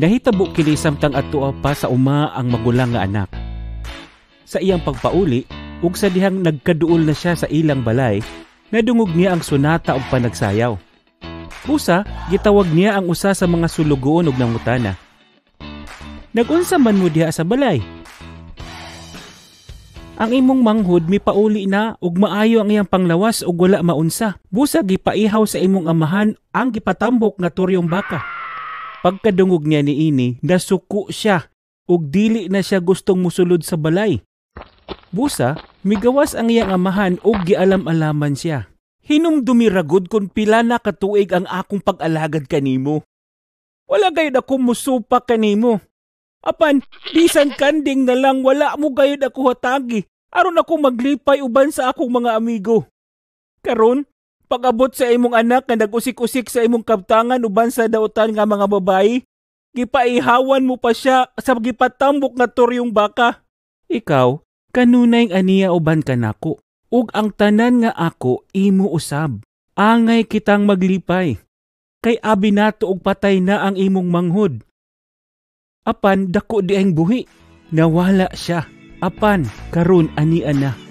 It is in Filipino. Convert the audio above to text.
Nahitabo kini samtang adto pa sa uma ang magulang nga anak. Sa iyang pagpauli, ug sa dihang nagkaduol na siya sa ilang balay, nadungog niya ang sonata ug panagsayaw. Busa, gitawag niya ang usa sa mga sulugoon ug nangutana. Nagunsa man mo diha sa balay? Ang imong manghod mipauli na ug maayo ang iyang panglawas ug wala maunsa. Busa gipaihaw sa imong amahan ang gipatambok nga turyong baka. Pagkadungog niya niini, nasuko siya ug dili na siya gustong musulod sa balay. Busa, migawas ang iyang amahan ug gialam-alaman siya. Hinumdumi ragud kung pila na katuig ang akong pag-alagad kanimo. Wala gayud ako musupak kanimo. Apan, bisan kanding na lang wala mo gayud ako hatagi. Aron ako maglipay uban sa akong mga amigo. Karon, pag-abot sa imong anak nga nag-usik-usik sa imong kabtangan uban sa dautan nga mga babayi, gipaihawan mo pa siya sa gipatambok nga turyong baka. Ikaw, kanunay aniya uban ka nako, ug ang tanan nga ako imo usab. Angay kitang maglipay. Kay abi nato og patay na ang imong manghod. Apan dako di ang buhi. Nawala siya. Apan karon ani ana.